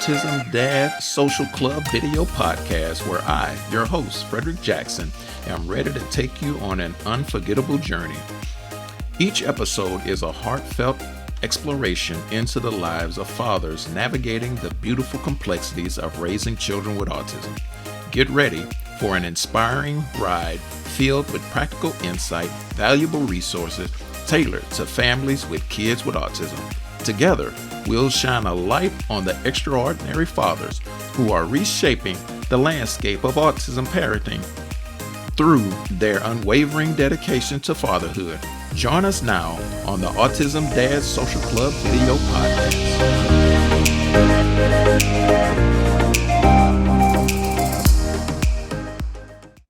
Autism Dad Social Club video podcast where I, your host, Frederick Jackson, am ready to take you on an unforgettable journey. Each episode is a heartfelt exploration into the lives of fathers navigating the beautiful complexities of raising children with autism. Get ready for an inspiring ride filled with practical insight, valuable resources tailored to families with kids with autism. Together, we'll shine a light on the extraordinary fathers who are reshaping the landscape of autism parenting through their unwavering dedication to fatherhood. Join us now on the Autism Dad Social Club video podcast.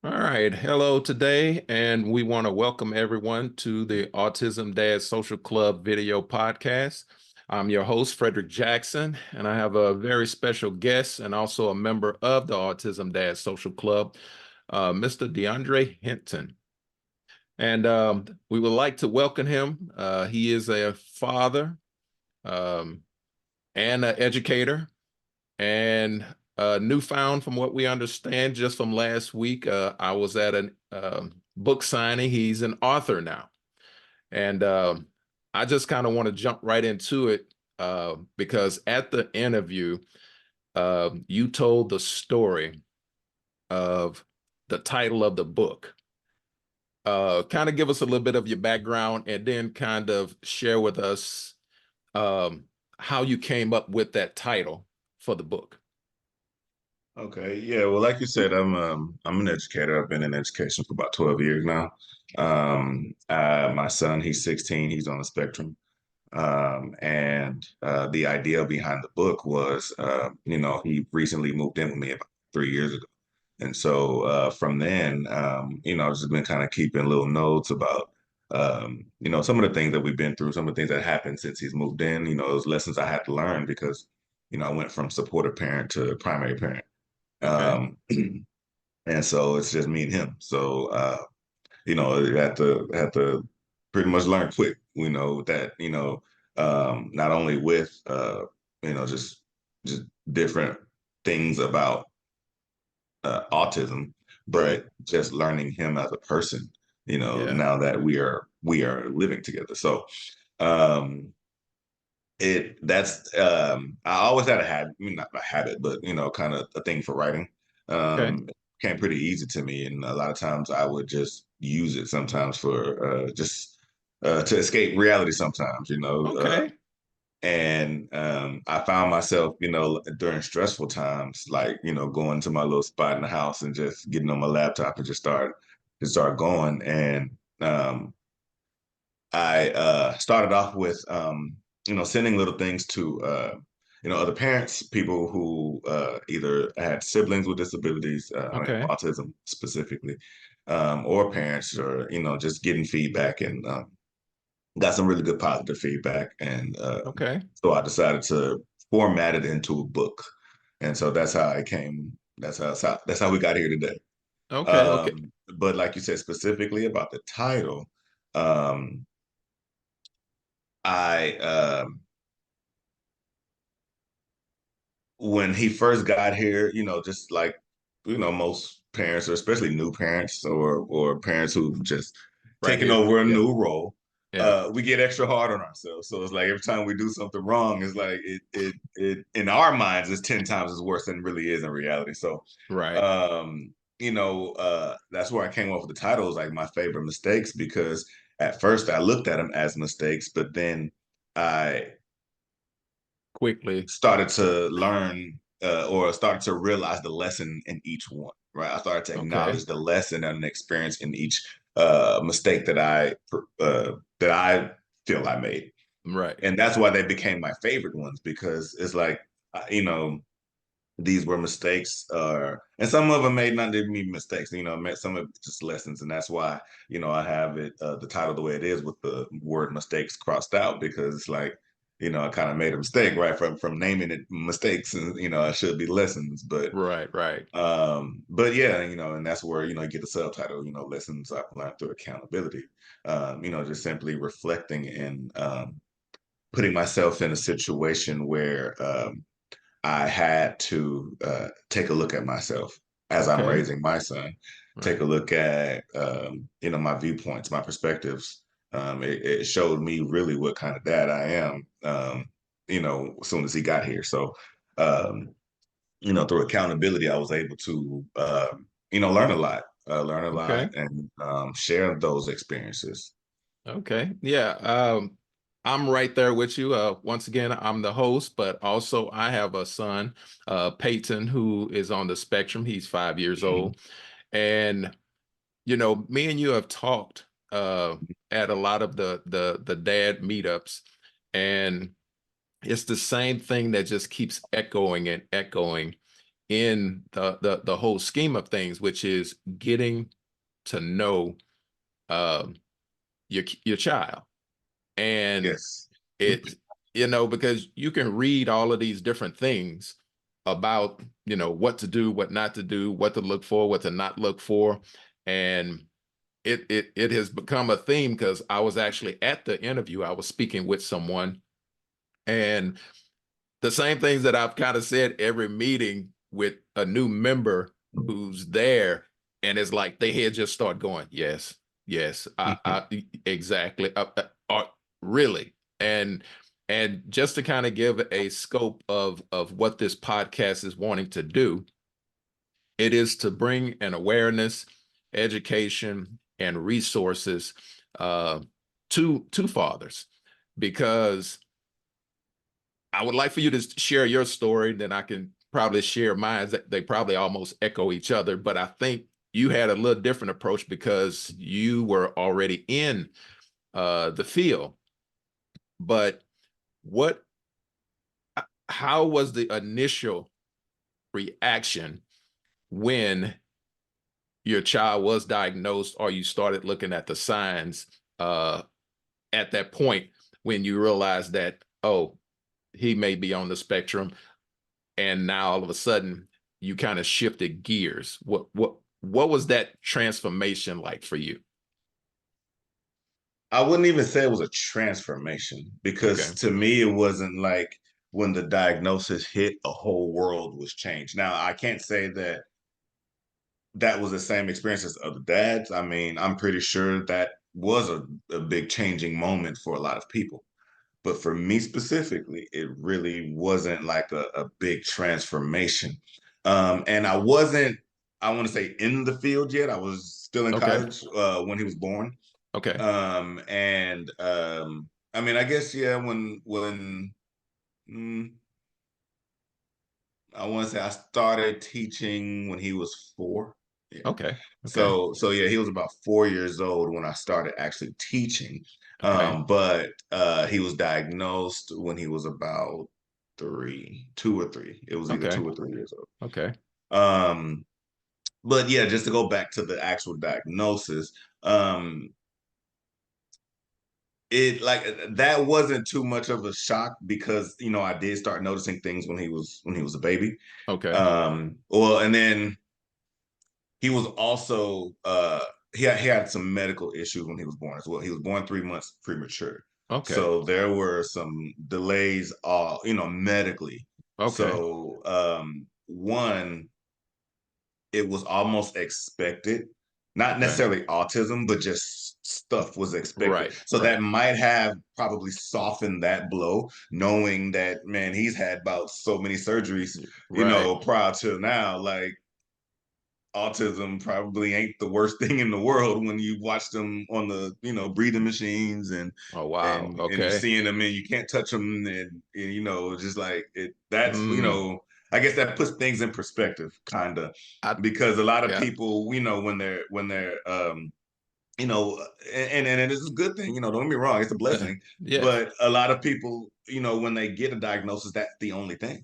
All right, hello today, and we want to welcome everyone to the Autism Dad Social Club video podcast. I'm your host, Frederick Jackson, and I have a very special guest and also a member of the Autism Dad Social Club, Mr. DeAndrae Hinton. And we would like to welcome him. He is a father and an educator, and newfound, from what we understand just from last week, I was at a book signing. He's an author now. And I just kind of want to jump right into it because at the interview, you told the story of the title of the book. Kind of give us a little bit of your background and then kind of share with us how you came up with that title for the book. Okay, yeah. Well, like you said, I'm an educator. I've been in education for about 12 years now. My son, he's 16. He's on the spectrum. And the idea behind the book was, he recently moved in with me about 3 years ago. And so from then, I've just been kind of keeping little notes about, some of the things that we've been through, some of the things that happened since he's moved in, those lessons I had to learn because, I went from supportive parent to primary parent. Okay. And so it's just me and him. So you had to pretty much learn quick, that, not only with just different things about autism, Right. but just learning him as a person, Yeah. now that we are living together. So um it that's I always had a habit, I mean, not a habit, but kind of a thing for writing. Okay. It came pretty easy to me, and a lot of times I would just use it sometimes for just to escape reality sometimes, Okay. and I found myself, during stressful times, like, going to my little spot in the house and just getting on my laptop and just start going. And I started off with, sending little things to, other parents, people who either had siblings with disabilities, Okay. autism specifically, or parents, or, just getting feedback, and got some really good positive feedback. And Okay. so I decided to format it into a book. And so that's how I came. That's how we got here today. Okay. Okay. But like you said, specifically about the title, um, I when he first got here, just like most parents, or especially new parents, or parents who just Right taking here. over a Yeah. new role, Yeah. we get extra hard on ourselves. So it's like every time we do something wrong, it's like it in our minds is 10 times as worse than it really is in reality. So Right. that's where I came up with the title, is like my favorite mistakes, because at first I looked at them as mistakes, but then I Quickly. started to learn, or started to realize the lesson in each one, right? I started to Okay. acknowledge the lesson and experience in each mistake that I feel I made. Right. And that's why they became my favorite ones, because it's like, uh, you know, these were mistakes, and some of them may not even be mistakes, some of it just lessons. And that's why, I have it, the title the way it is, with the word mistakes crossed out, because it's like, I kind of made a mistake, right? From naming it mistakes, and, I should be lessons, Right. Right. but yeah, and that's where, you get the subtitle, lessons I've learned through accountability. Just simply reflecting and putting myself in a situation where, I had to take a look at myself as I'm Okay. raising my son. Take Right. a look at my viewpoints, my perspectives. It showed me really what kind of dad I am. As soon as he got here, so um, through accountability, I was able to learn a lot, Okay. and share those experiences. Okay. Yeah. I'm right there with you. Once again, I'm the host, but also I have a son, Peyton, who is on the spectrum. He's 5 years Mhm. old. And, me and you have talked at a lot of the dad meetups, and it's the same thing that just keeps echoing and echoing in the whole scheme of things, which is getting to know um, your child. And Yes. it, because you can read all of these different things about, what to do, what not to do, what to look for, what to not look for. And it has become a theme because I was actually at the interview. I was speaking with someone, and the same things that I've kind of said every meeting with a new member who's there, and it's like they head just start going, yes, yes, exactly, really, and just to kind of give a scope of what this podcast is wanting to do, it is to bring an awareness, education, and resources uh, to fathers, because I would like for you to share your story, then I can probably share mine. They probably almost echo each other, but I think you had a little different approach because you were already in the field. But what, how was the initial reaction when your child was diagnosed, or you started looking at the signs uh, at that point when you realized that, oh, he may be on the spectrum, and now all of a sudden you kind of shifted gears? What was that transformation like for you? I wouldn't even say it was a transformation because Okay. to me, it wasn't like when the diagnosis hit, a whole world was changed. Now, I can't say that that was the same experience as other dads. I mean, I'm pretty sure that was a big changing moment for a lot of people. But for me specifically, it really wasn't like a big transformation. And I wasn't, I want to say, in the field yet. I was still in Okay. college when he was born. Okay. And I mean, I guess yeah, mm, I want to say I started teaching when he was 4. Yeah. Okay. Okay. So yeah, he was about 4 years old when I started actually teaching. Okay. But he was diagnosed when he was about 3, 2 or 3. It was either Okay. 2 or 3 years old. Okay. Um, but yeah, just to go back to the actual diagnosis, um, it like that wasn't too much of a shock because I did start noticing things when he was a baby. Okay. Well, and then he was also he had some medical issues when he was born as well. He was born 3 months premature, Okay. so there were some delays, medically. Okay. So one, it was almost expected, not Okay. necessarily autism, but just stuff was expected. Right. So Right. that might have probably softened that blow, knowing that man, he's had about so many surgeries, Right. prior to now. Like autism probably ain't the worst thing in the world when you watch them on the breathing machines and Oh, wow. and you Okay. seeing them and you can't touch them and just like it. That's Mm. I guess that puts things in perspective, kind of, I because a lot of Yeah. people, when they're and it is a good thing, don't get me wrong, it's a blessing, Yes. but a lot of people, when they get a diagnosis, that's the only thing,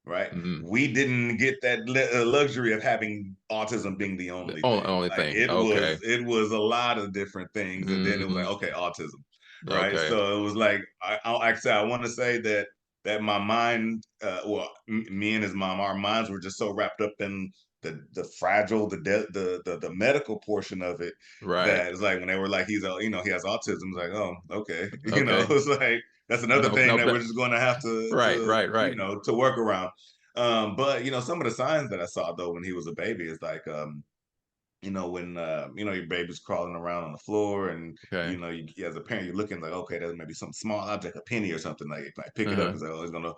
right? Mm. We didn't get that luxury of having autism being the The only only thing. only Like thing. it was, Okay. it was a lot of different things, and then it was like, Hmm. okay, autism, right? Okay. So it was like, actually, I want to say that my mind, me and his mom, our minds were just so wrapped up in the fragile, the medical portion of it, Right. that it's like when they were like, he has autism. It's like, oh, okay, Okay. it's like that's another No, thing no, that we're just going to have to right, right, right. to work around. But some of the signs that I saw though when he was a baby is like when your baby's crawling around on the floor, and Okay. as a parent, you're looking like, okay, there's maybe some small object, a penny or something, like if I pick it up, Uh-huh. it's like, oh, he's gonna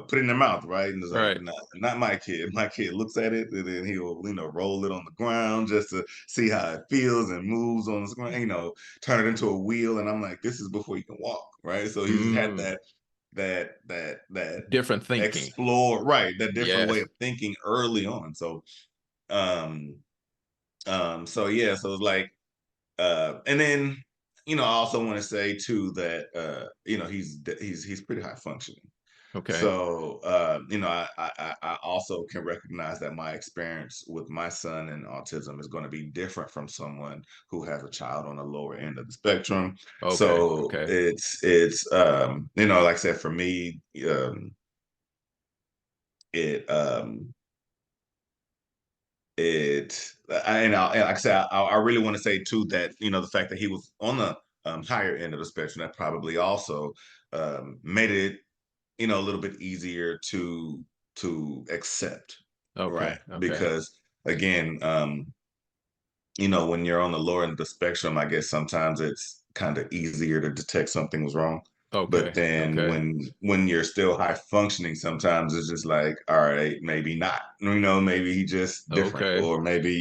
put it in their mouth, right? And it's like, Right. not my kid. My kid looks at it, and then he'll roll it on the ground just to see how it feels and moves on the screen, turn it into a wheel. And I'm like, this is before you can walk, right? So he's had Mm. that Different thinking. explore, right, that different way Yes. of thinking early on. So um so yeah, so it's like and then I also want to say too that he's pretty high functioning. Okay. So I also can recognize that my experience with my son and autism is going to be different from someone who has a child on the lower end of the spectrum. Okay. So Okay. it's like I said, for me, it and like I said, I really want to say too that the fact that he was on the higher end of the spectrum, that probably also made it a little bit easier to accept, Okay. right? Okay. Because again, when you're on the lower end of the spectrum, I guess sometimes it's kind of easier to detect something was wrong. But Okay. then Okay. when you're still high functioning, sometimes it's just like, all right, maybe not. Maybe he just different, Okay. or maybe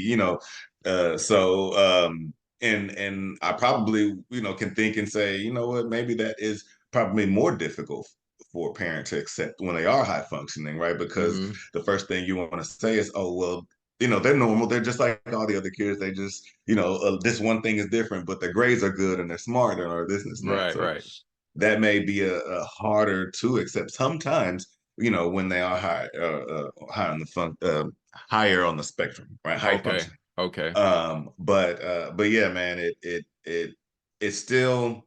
so and I probably can think and say, you know what, maybe that is probably more difficult for a parent to accept when they are high functioning, right? Because Mm-hmm. the first thing you want to say is, oh well, they're normal. They're just like all the other kids. They just, this one thing is different, but their grades are good and they're smart or this and this and that. Right. So Right. that may be a harder to accept sometimes, when they are high on the higher on the spectrum, right? High Okay. functioning. Okay. But yeah, man, it's still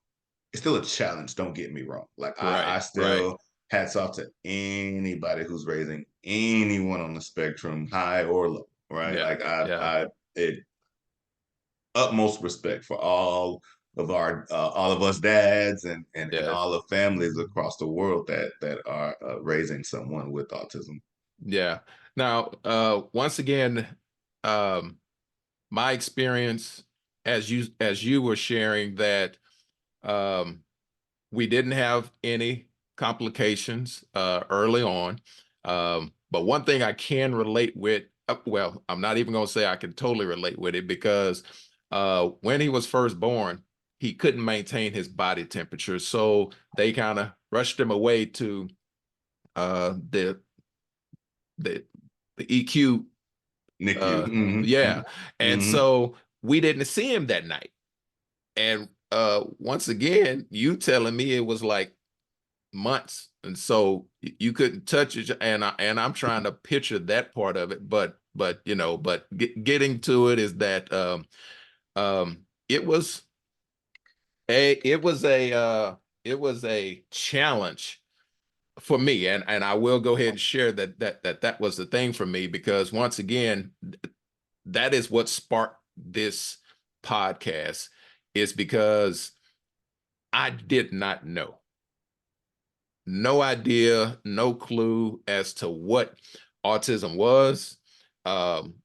a challenge. Don't get me wrong. Like Right. I Right. still hats off to anybody who's raising anyone on the spectrum, high or low, right? Yeah. Like Yeah. it utmost respect for all of us dads and Yes. all of families across the world that are raising someone with autism. Yeah. Now, once again, um, my experience as you were sharing that we didn't have any complications early on. But one thing I can relate with, well, I'm not even going to say I can totally relate with it because when he was first born, he couldn't maintain his body temperature. So they kind of rushed him away to uh, the the the EQ. NICU. Yeah, and Hmm. so we didn't see him that night. And once again, you telling me it was like months, and so you couldn't touch it. And I'm trying to picture that part of it, but getting to it is that it was a challenge for me, and I will go ahead and share that was the thing for me because once again, that is what sparked this podcast is because I did not know. No idea, no clue as to what autism was, um,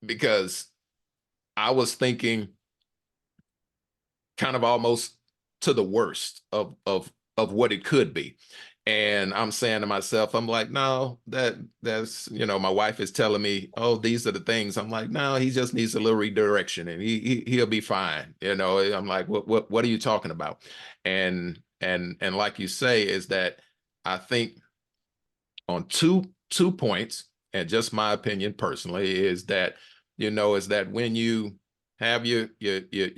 because I was thinking kind of almost to the worst of what it could be. And I'm saying to myself, I'm like, no, that's my wife is telling me, oh, these are the things. I'm like, no, he just needs a little redirection and he'll be fine. I'm like, what are you talking about? And like you say, is that I think on two points, and just my opinion personally, is that when you have your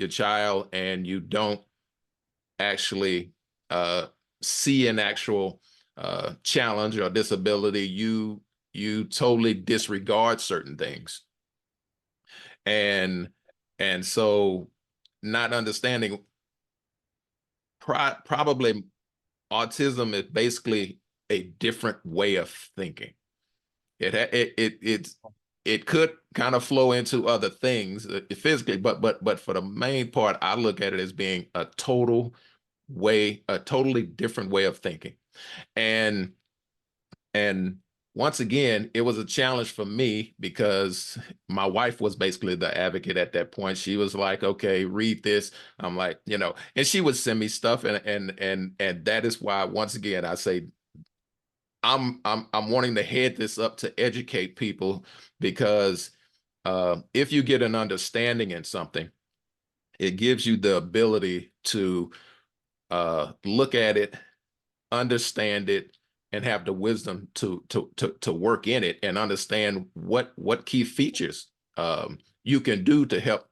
child and you don't actually see an actual challenge or disability, you totally disregard certain things, and and so not understanding probably autism is basically a different way of thinking. It could kind of flow into other things physically, but for the main part, I look at it as being a totally different way of thinking. And and once again, it was a challenge for me because my wife was basically the advocate at that point. She was like, okay, read this. I'm like, and she would send me stuff. And that is why, once again, I say I'm wanting to head this up to educate people, because if you get an understanding in something, it gives you the ability to look at it, understand it, and have the wisdom to work in it and understand what key features you can do to help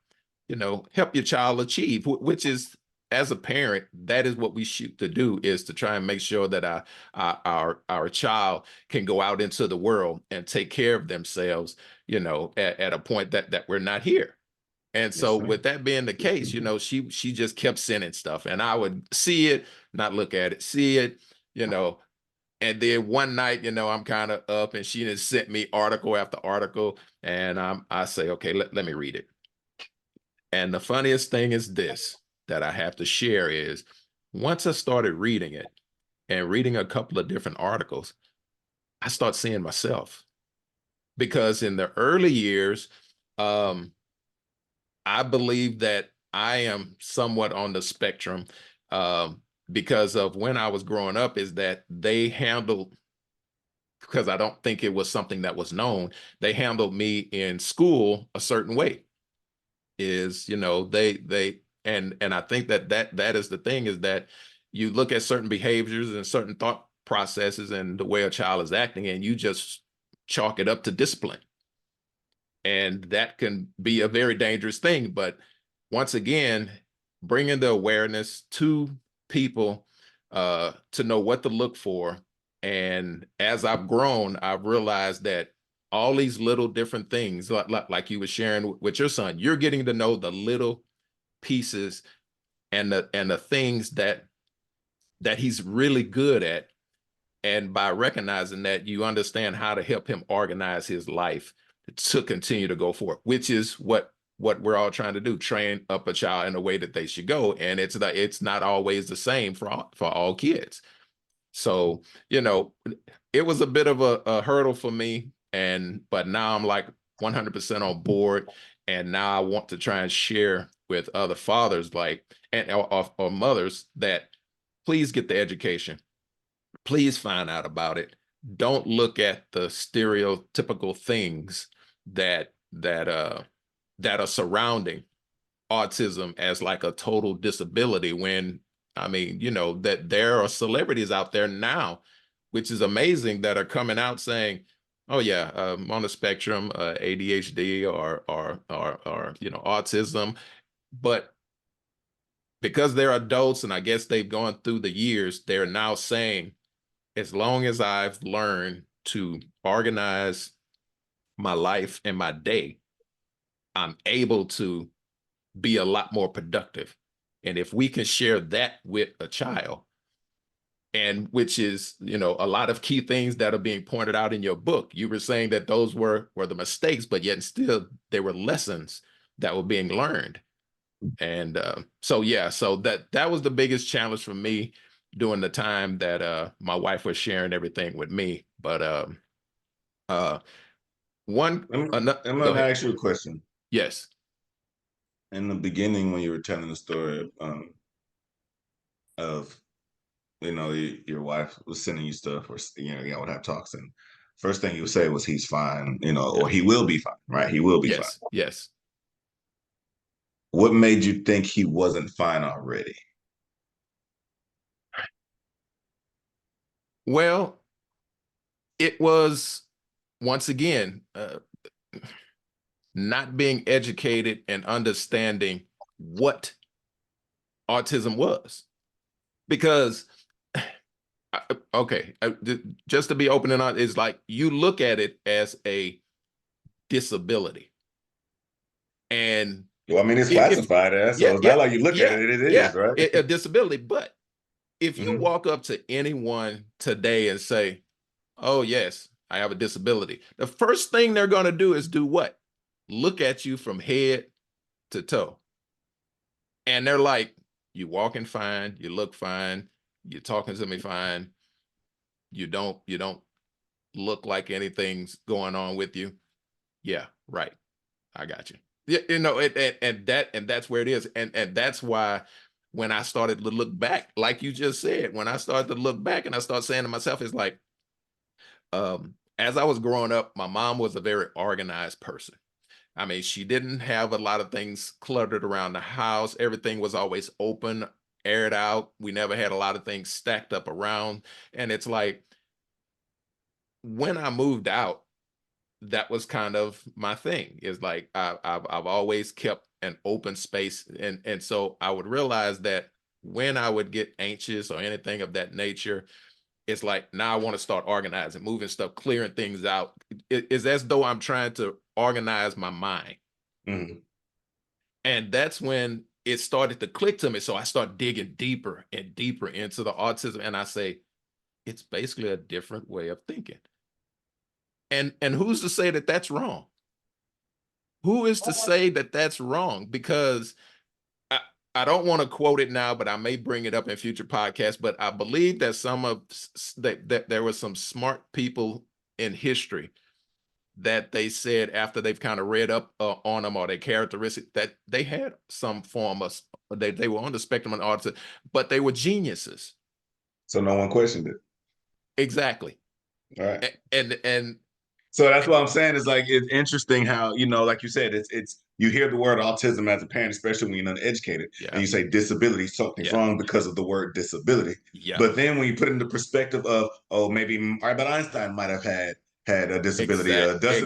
your child achieve, which is, as a parent, that is what we shoot to do, is to try and make sure that our child can go out into the world and take care of themselves, at a point that we're not here. And Yes, so sir. with that being the case, she just kept sending stuff, and I would see it, not look at it, see it, you know. And then one night, I'm kind of up, and she just sent me article after article, and I say, okay, let me read it. And the funniest thing is this that I have to share is, once I started reading it and reading a couple of different articles, I start seeing myself, because in the early years, um, I believe that I am somewhat on the spectrum, because of when I was growing up, is that they handled, because I don't think it was something that was known, they handled me in school a certain way. Is, they and I think that is the thing, is that you look at certain behaviors and certain thought processes and the way a child is acting, and you just chalk it up to discipline. And that can be a very dangerous thing. But once again, bringing the awareness to people, to know what to look for. And as I've grown, I've realized that all these little different things, like you were sharing with your son, you're getting to know the little pieces and the things that he's really good at. And by recognizing that, you understand how to help him organize his life to continue to go forward, which is what we're all trying to do: train up a child in a way that they should go. And it's not always the same for all kids. So, it was a bit of a hurdle for me. But now I'm like 100% on board. And now I want to try and share with other fathers, like, or mothers, that please get the education. Please find out about it. Don't look at the stereotypical things that are surrounding autism as like a total disability, when I mean, that there are celebrities out there now, which is amazing, that are coming out saying, oh yeah, I'm on the spectrum, ADHD, or autism. But because they're adults, and I guess they've gone through the years, they're now saying, as long as I've learned to organize my life and my day, I'm able to be a lot more productive. And if we can share that with a child, and which is, a lot of key things that are being pointed out in your book, you were saying that those were the mistakes, but yet still they were lessons that were being learned. And so yeah, so that was the biggest challenge for me during the time that my wife was sharing everything with me. But uh one Let go me ahead. ask you a question. Yes. In the beginning, when you were telling the story of, your wife was sending you stuff, or y'all would have talks, and first thing you would say was he's fine, or Yes. he will be fine, right? He will be fine. Yes. Yes. What made you think he wasn't fine already? Well, it was, once again, not being educated and understanding what autism was. Because okay, just to be open and honest, is like, you look at it as a disability. And Well, I mean, it's if classified as, yeah, so it's yeah, not like you look at yeah, it, it yeah, is, right? a disability. But if you Hmm. walk up to anyone today and say, oh yes, I have a disability, the first thing they're going to do is do what? Look at you from head to toe. And they're like, you walking fine, you look fine, you're talking to me fine, you don't look like anything's going on with you. Yeah, right. I got you. Yeah, and that's where it is. And that's why when I started to look back, like you just said, when I started to look back and I start saying to myself, it's like, as I was growing up, my mom was a very organized person. I mean, she didn't have a lot of things cluttered around the house. Everything was always open, aired out. We never had a lot of things stacked up around. And it's like when I moved out, that was kind of my thing. Is like I've always kept an open space, and so I would realize that when I would get anxious or anything of that nature, it's like now I want to start organizing, moving stuff, clearing things out. It's as though I'm trying to organize my mind. Mhm. And that's when it started to click to me. So I start digging deeper and deeper into the autism. And I say, it's basically a different way of thinking. And who's to say that that's wrong? Who is to say that that's wrong? Because I, I don't want to quote it now, but I may bring it up in future podcasts. But I believe that that there were some smart people in history that they said after they've kind of read up on them or their characteristic that they had some form of they were on the spectrum of autism, but they were geniuses. So no one questioned it. Exactly. All right. And So that's what I'm saying. Is like it's interesting how, like you said, it's you hear the word autism as a parent, especially when you're uneducated, and yeah, you say disability, something's yeah, wrong because of the word disability. yeah, But then when you put it in the perspective of, oh, maybe Albert Einstein might have had a disability. exact ex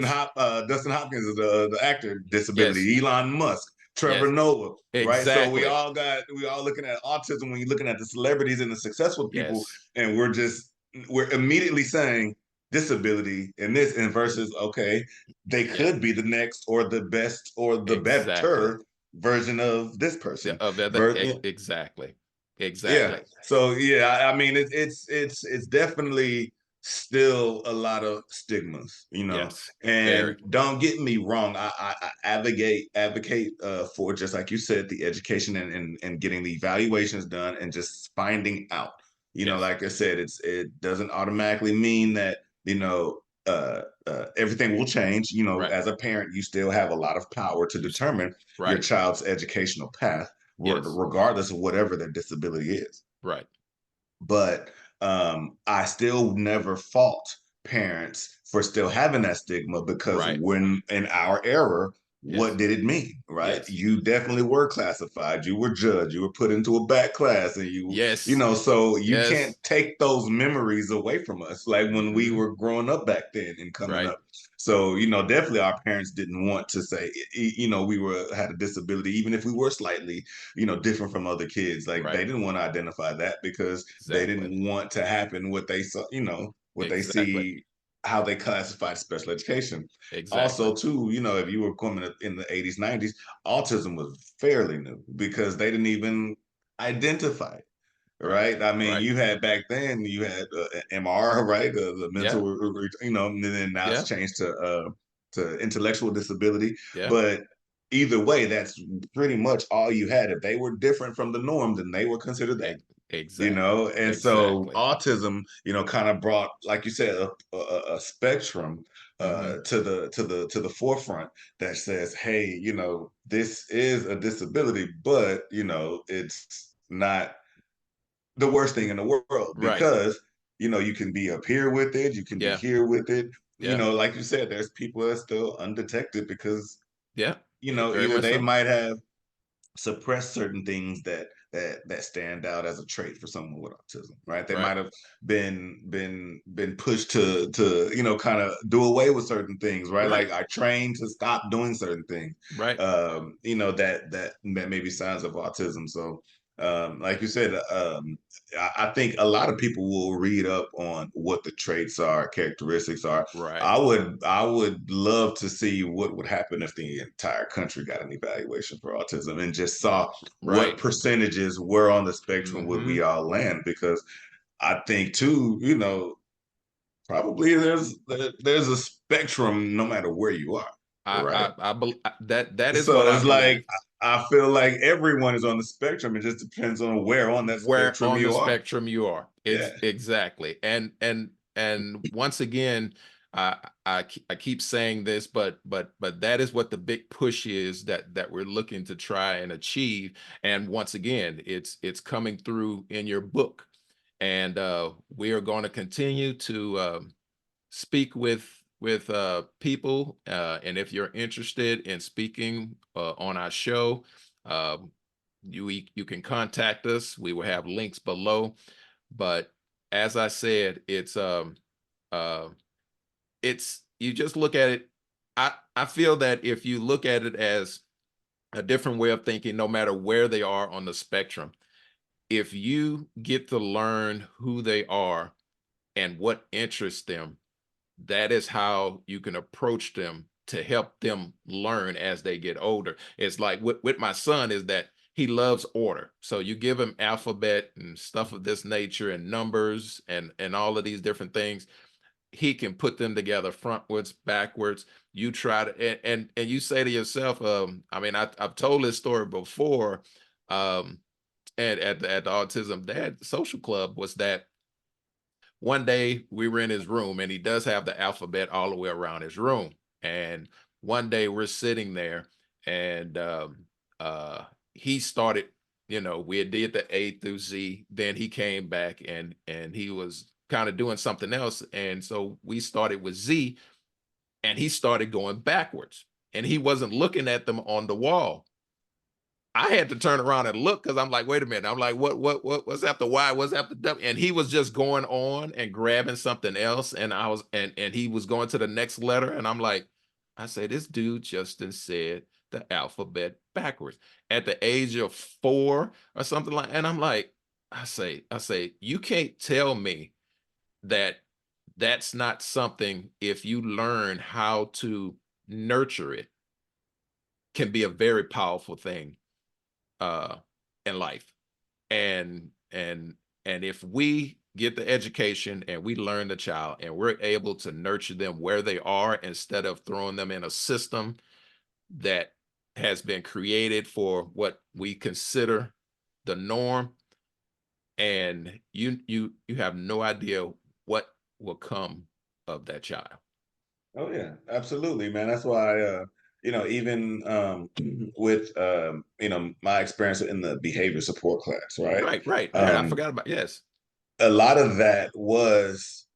Dustin Hopkins is the actor, yes, disability. Elon Musk, Trevor yes, Noah, right? So exactly. we all looking at autism when you're looking at the celebrities and the successful people, Yes, and we're immediately saying disability in this, and versus, okay, they yeah, could be the next or the best or the exactly. better version of this Yeah, person. of that Yeah, exactly. yeah. Exactly. So yeah, I mean, it's definitely still a lot of stigmas, Yes, And very. don't get me wrong, I advocate for, just like you said, the education and getting the evaluations done and just finding out. Yes, Like I said, it doesn't automatically mean that everything will change. right, As a parent, you still have a lot of power to you determine your right. child's educational path, Yes, regardless of whatever their disability is. right, But I still never fault parents for still having that stigma, because right. when in our era, what Yes, did it mean, right? yes, You definitely were classified, you were judged, you were put into a back class, and yes, so you can't yes. take those memories away from us, like when we Hmm. were growing up back then and coming Right, up. So, definitely our parents didn't want to say, we had a disability, even if we were slightly, different from other kids. Like, right. they didn't want to identify that because they Exactly. didn't want to happen what they saw, what they Exactly. see, how they classified special education. Exactly. Also, too, if you were coming up in the 80s, 90s, autism was fairly new because they didn't even identify it. Right. Right. I mean, Right. you had MR, right? The Yeah. mental, and then now it's Yeah. changed to intellectual disability. Yeah. But either way, that's pretty much all you had. If they were different from the norm, then they were considered that. Exactly. And so Exactly. autism, kind of brought, like you said, a spectrum Hmm. to the forefront that says, hey, this is a disability, but it's not the worst thing in the world, Right. because you can be up here with it, you can be Yeah. here with it. Yeah. Like you said, there's people that are still undetected because Yeah. Very either much they so. might have suppress certain things that stand out as a trait for someone with autism, right? They Right. might have been pushed to kind of do away with certain things, right? Right. Like, I trained to stop doing certain things, Right. that may be signs of autism. So like you said, I think a lot of people will read up on what the traits are, characteristics are. Right. I would love to see what would happen if the entire country got an evaluation for autism and just saw what Right. percentages were on the spectrum would we Hmm. all land. Because I think too, probably there's a spectrum no matter where you are, right? I believe that is what So I it's like believe. I feel like everyone is on the spectrum. It just depends on where on that Where spectrum on the you are. spectrum you are. Yeah. Exactly. And and once again, I keep saying this, but that is what the big push is that we're looking to try and achieve. And once again, it's coming through in your book, and we are going to continue to speak with people, and if you're interested in speaking on our show, um, you can contact us. We will have links below. But as I said, uh, it's you just look at it. I feel that if you look at it as a different way of thinking, no matter where they are on the spectrum, if you get to learn who they are and what interests them, that is how you can approach them to help them learn as they get older. It's like with my son is that he loves order. So you give him alphabet and stuff of this nature and numbers and all of these different things. He can put them together frontwards, backwards. You try to and you say to yourself, I mean, I've told this story before, um, and at the Autism Dad Social Club was that one day we were in his room and he does have the alphabet all the way around his room. And one day we're sitting there and uh, he started, we had did the A through Z. Then he came back and he was kind of doing something else. And so we started with Z and he started going backwards and he wasn't looking at them on the wall. I had to turn around and look because I'm like, wait a minute. I'm like, what's after Y? What's after W? And he was just going on and grabbing something else. And I was, and he was going to the next letter. And I'm like, I say, this dude Justin said the alphabet backwards at the age of 4 or something like. And I'm like, I say, you can't tell me that that's not something if you learn how to nurture it can be a very powerful thing uh in life. And and and if we get the education and we learn the child and we're able to nurture them where they are instead of throwing them in a system that has been created for what we consider the norm, and you have no idea what will come of that child. Oh yeah, absolutely, man. That's why even with my experience in the behavior support class, right? Right. I Um, forgot about, yes, a lot of that was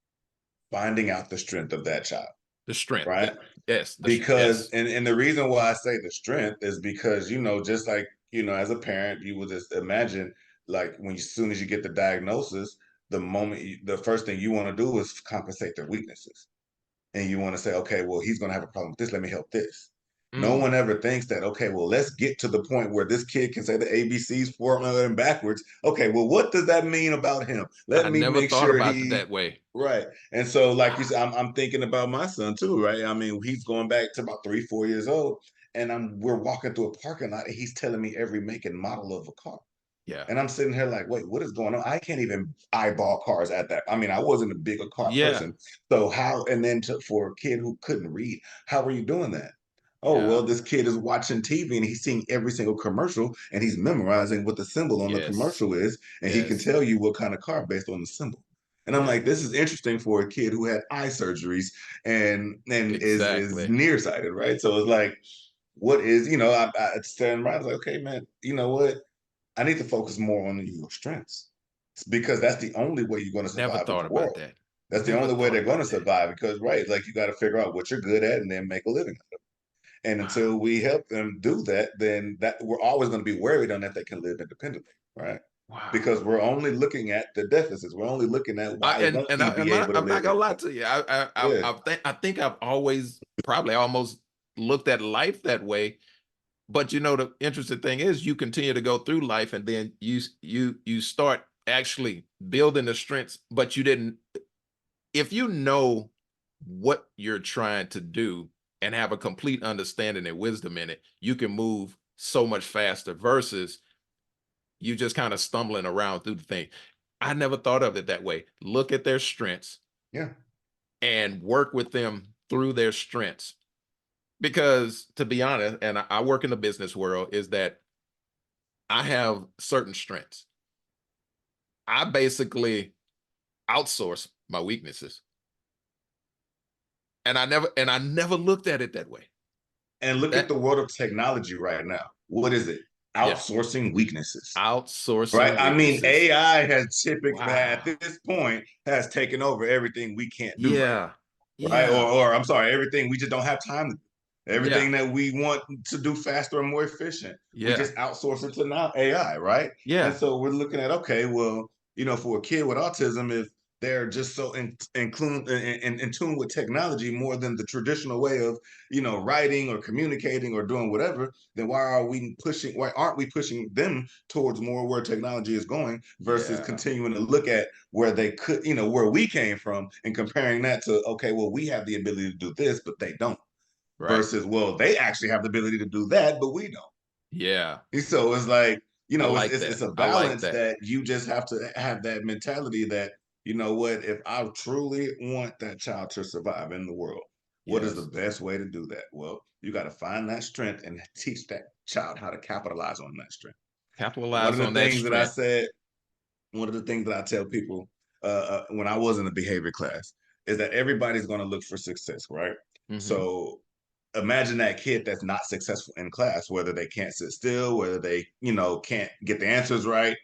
finding out the strength of that child, the strength. right? Yes, Because yes. and the reason why I say the strength is because just like as a parent, you would just imagine like when as soon as you get the diagnosis, the first thing you want to do is compensate their weaknesses, and you want to say, okay, well, he's going to have a problem with this. Let me help this. No Mm, one ever thinks that, okay, well, let's get to the point where this kid can say the ABCs forward and backwards. Okay, well, what does that mean about him? I Let me never make thought sure about it he, that way. right. And so, like you Wow. said, I'm thinking about my son too, right? I mean, he's going back to about 3, 4 years old, and we're walking through a parking lot, and he's telling me every make and model of a car. Yeah. And I'm sitting here like, wait, what is going on? I can't even eyeball cars at that. I mean, I wasn't a big car Yeah. person. So how, and then for a kid who couldn't read, how are you doing that? Oh, Yeah. well, this kid is watching TV and he's seeing every single commercial and he's memorizing what the symbol on the Yes. commercial is. And he can Yes. tell you what kind of car based on the symbol. And I'm Yeah. like, this is interesting for a kid who had eye surgeries and is Exactly. nearsighted, right? So it's like, what is, I stand around, I was like, okay, man, you know what? I need to focus more on your strengths because that's the only way you're going to Never survive in thought the about world. that. That's the Never only way thought they're going to about that. survive because, right, like you got to figure out what you're good at and then make a living. And Wow. until we help them do that, then that we're always going to be worried on that they can live independently, right? Wow. Because we're only looking at the deficits. We're only looking at why won't he be able to I'm live not gonna lie independently? to you. Yeah, I think I've always probably almost looked at life that way. But the interesting thing is you continue to go through life and then you start actually building the strengths, but you didn't. If you know what you're trying to do and have a complete understanding and wisdom in it, you can move so much faster versus you just kind of stumbling around through the thing. I never thought of it that way. Look at their strengths yeah, and work with them through their strengths. Because to be honest, and I work in the business world, is that I have certain strengths. I basically outsource my weaknesses. And I never looked at it that way. And look at That the world of technology right now. What is it? yeah, Outsourcing weaknesses. Right. outsourcing I mean, weaknesses. AI has typically at Wow. this point has taken over everything we can't do right Yeah. now. Right. Yeah. Or I'm sorry, everything we just don't have time to do. Yeah. Everything that we want to do faster and more efficient, we Yeah. just outsource it to now AI, right? And Yeah. so we're looking at, okay, well, for a kid with autism, if they're just so in tune with technology more than the traditional way of, writing or communicating or doing whatever, then why aren't we pushing them towards more where technology is going versus Yeah. continuing to look at where they could, where we came from and comparing that to, okay, well, we have the ability to do this, but they don't. Right. Versus, well, they actually have the ability to do that, but we don't. Yeah. So it's like, I it's, like it's that. it's a I like balance that. that you just have to have that mentality that, you know what, if I truly want that child to survive in the world, what is the Yes. best way to do that? Well, you got to find that strength and teach that child how to capitalize on that strength. One of Capitalize the on that things that I strength. said, one of the things that I tell people when I was in a behavior class is that everybody's going to look for success, right? Hmm. So imagine that kid that's not successful in class, whether they can't sit still, whether they, can't get the answers right,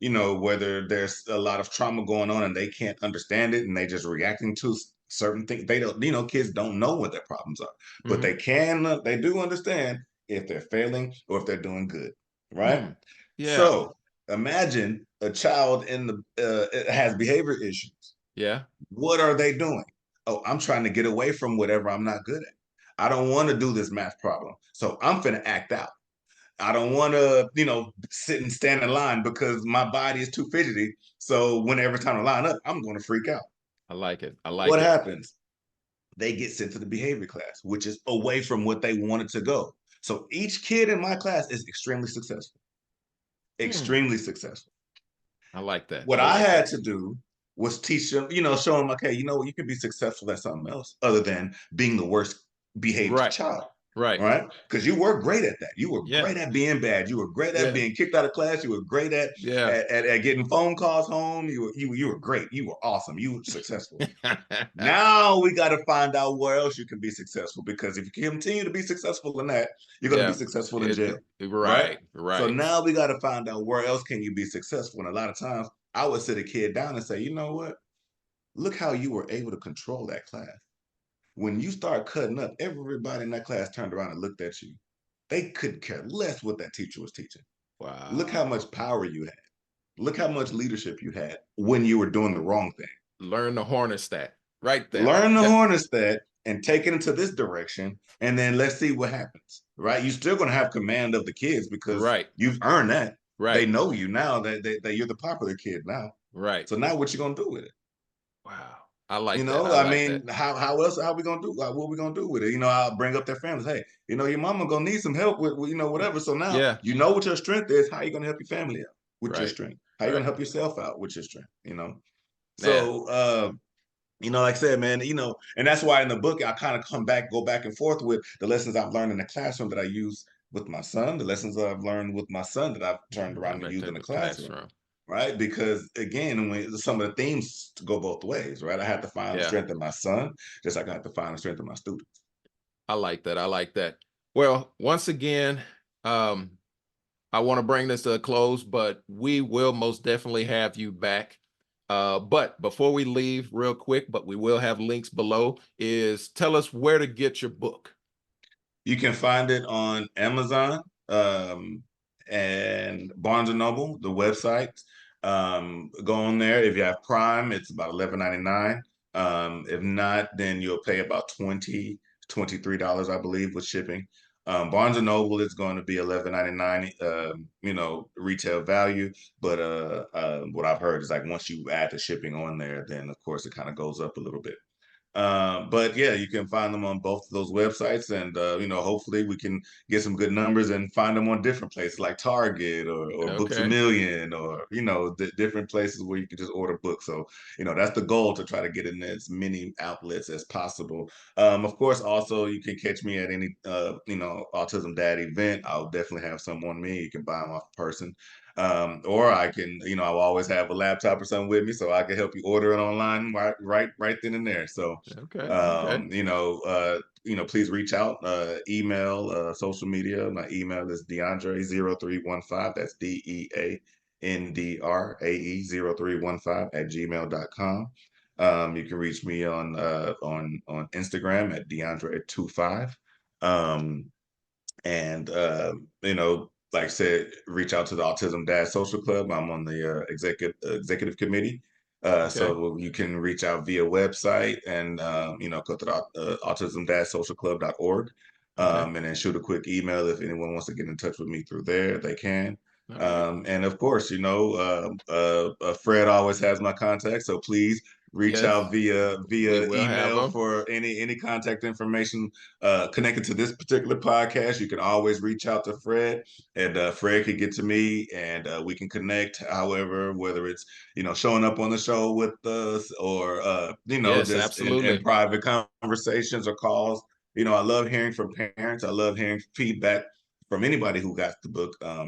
whether there's a lot of trauma going on and they can't understand it and they just reacting to certain things. They don't, kids don't know what their problems are, but Hmm. they do understand if they're failing or if they're doing good, right? Hmm. Yeah. So imagine a child in the has behavior issues. Yeah. What are they doing? Oh, I'm trying to get away from whatever I'm not good at. I don't want to do this math problem. So I'm finna act out. I don't want to, sit and stand in line because my body is too fidgety. So whenever time to line up, I'm going to freak out. I like it. I What like it. happens? They get sent to the behavior class, which is away from what they wanted to go. So each kid in my class is extremely successful, Hmm. extremely successful. I like that. What I I like had that. to do was teach them, show them, okay, you know what, you can be successful at something else other than being the worst behaved Right. child. Right. Right? Because you were great at that. You were Yeah. great at being bad. You were great at Yeah. being kicked out of class. You were great at Yeah. at getting phone calls home. You were great. You were awesome. You were successful. Now we got to find out where else you can be successful because if you continue to be successful in that, you're going to be Yeah. successful in jail, right? Right. So Right. now we got to find out where else can you be successful. And a lot of times I would sit a kid down and say, you know what? Look how you were able to control that class. When you start cutting up, everybody in that class turned around and looked at you. They could care less what that teacher was teaching. Look how Wow. much power you had. Look how much leadership you had when you were doing the wrong thing. Learn the harness that right there. Learn the That harness that and take it into this direction, and then let's see what happens. Right? You're still going to have command of the kids because right. you've earned that. They Right. know you now that you're the popular kid now. Right. So now what you gonna do with it? Wow. I like that. I I like that. mean, how else how we gonna do what we gonna do with it? I'll bring up their families. Hey, your mama gonna need some help with whatever. So now Yeah. you know what your strength is. How you gonna help your family out with your Right. strength? How you gonna Right. help yourself out with your strength? Man. So like I said, man, and that's why in the book I kind of go back and forth with the lessons I've learned in the classroom that I use with my son, the lessons that I've learned with my son that I've turned around Run and back used to in the the classroom. classroom. Right. Because again, when some of the themes go both ways, right? I had to find the Yeah. strength in my son, just like I had to find the strength in my students. I like that. I like that. Well, once again, um, I want to bring this to a close, but we will most definitely have you back. But before we leave, real quick, but we will have links below, is tell us where to get your book. You can find it on Amazon and Barnes and Noble, the website. Go on there. If you have Prime, it's about $11.99. If not, then you'll pay about $23, I believe, with shipping. Barnes and Noble is going to be $11.99, retail value. But what I've heard is like once you add the shipping on there, then of course it kind of goes up a little bit. But yeah, you can find them on both of those websites, and hopefully we can get some good numbers and find them on different places like Target or Books a Okay. Million, or different places where you can just order books. So that's the goal, to try to get in as many outlets as possible. Of course, also you can catch me at any Autism Dad event. I'll definitely have some on me. You can buy them off person. Or I can, I'll always have a laptop or something with me, so I can help you order it online right then and there. So, Okay. Okay. please reach out, email, social media. My email is DeAndrae0315. That's DeAndrae0315 at gmail.com. You can reach me on Instagram at DeAndrae25. Um, and like I said, reach out to the Autism Dad Social Club. I'm on the executive committee. Okay. So you can reach out via website and go to the autismdadsocialclub.org, Okay. and then shoot a quick email if anyone wants to get in touch with me through there. They can. All right. And of course, Fred always has my contact, so please reach Yes, out via we will have email them. for any contact information connected to this particular podcast. You can always reach out to Fred, and Fred can get to me, and we can connect. However, whether it's showing up on the show with us, or Yes, just in absolutely. private conversations or calls. I love hearing from parents. I love hearing feedback from anybody who got the book. I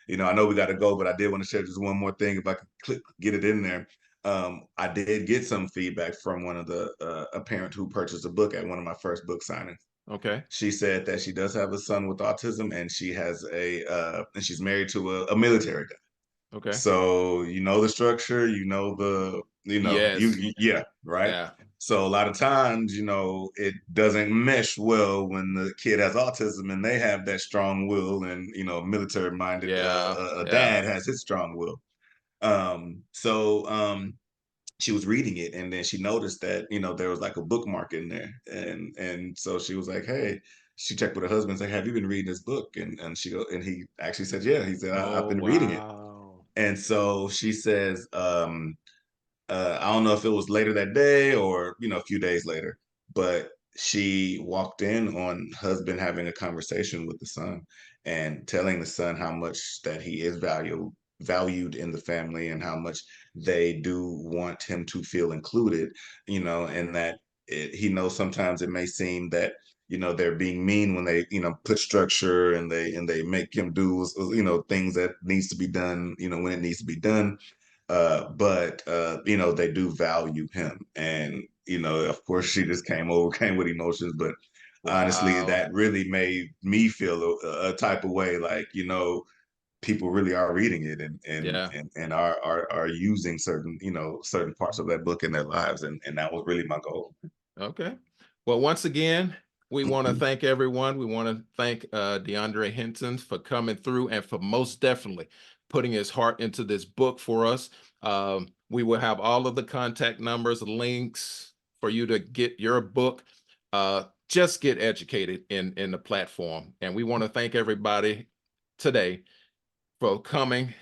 know we got to go, but I did want to share just one more thing if I could get it in there. I did get some feedback from one of a parent who purchased a book at one of my first book signings. Okay. She said that she does have a son with autism, and and she's married to a military guy. Okay. So the structure, Yes. yeah, right. Yeah. So a lot of times, it doesn't mesh well when the kid has autism and they have that strong will, and military minded Yeah. a Yeah. dad has his strong will. So she was reading it, and then she noticed that there was like a bookmark in there, and so she was like, hey, she checked with her husband, like, have you been reading this book? And he actually said, yeah. He said, I've Oh, been reading it. wow. And so she says, I don't know if it was later that day or a few days later, but she walked in on husband having a conversation with the son and telling the son how much that he is valued in the family, and how much they do want him to feel included, and that he knows sometimes it may seem that they're being mean when they put structure, and they make him do things that needs to be done when it needs to be done, but they do value him. And of course, she just came with emotions, but honestly, Wow. that really made me feel a type of way, like people really are reading it, Yeah. and are using certain parts of that book in their lives, and that was really my goal. Okay. Well, once again, we want to thank everyone. We want to thank DeAndrae Hinton for coming through and for most definitely putting his heart into this book for us. We will have all of the contact numbers, links for you to get your book. Just get educated in the platform. And we want to thank everybody today for coming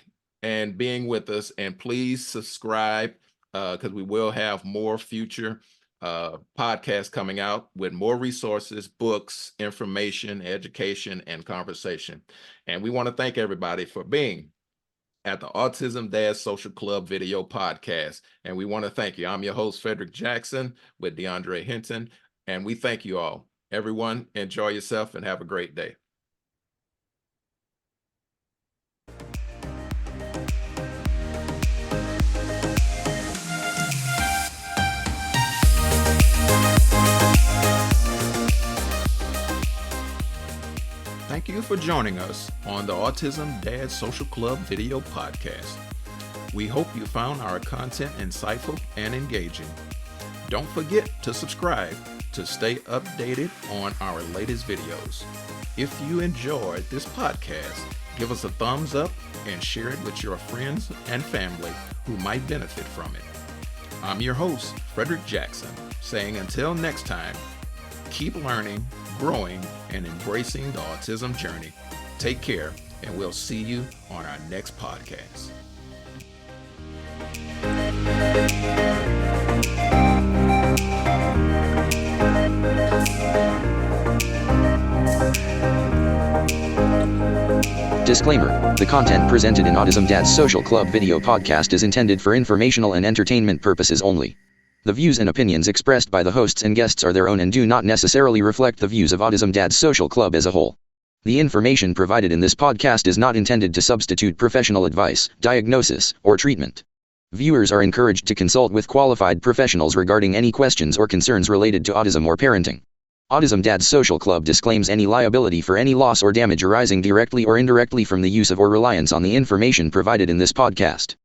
and being with us. And please subscribe, because we will have more future podcasts coming out with more resources, books, information, education, and conversation. And we want to thank everybody for being at the Autism Dad Social Club video podcast. And we want to thank you. I'm your host, Frederick Jackson, with DeAndrae Hinton. And we thank you all. Everyone, enjoy yourself and have a great day. Thank you for joining us on the Autism Dad Social Club video podcast. We hope you found our content insightful and engaging. Don't forget to subscribe to stay updated on our latest videos. If you enjoyed this podcast, give us a thumbs up and share it with your friends and family who might benefit from it. I'm your host, Frederick Jackson, saying until next time, keep learning, growing, and embracing the autism journey. Take care, and we'll see you on our next podcast. Disclaimer: the content presented in Autism Dad's Social Club video podcast is intended for informational and entertainment purposes only. The views and opinions expressed by the hosts and guests are their own and do not necessarily reflect the views of Autism Dad's Social Club as a whole. The information provided in this podcast is not intended to substitute professional advice, diagnosis, or treatment. Viewers are encouraged to consult with qualified professionals regarding any questions or concerns related to autism or parenting. Autism Dad's Social Club disclaims any liability for any loss or damage arising directly or indirectly from the use of or reliance on the information provided in this podcast.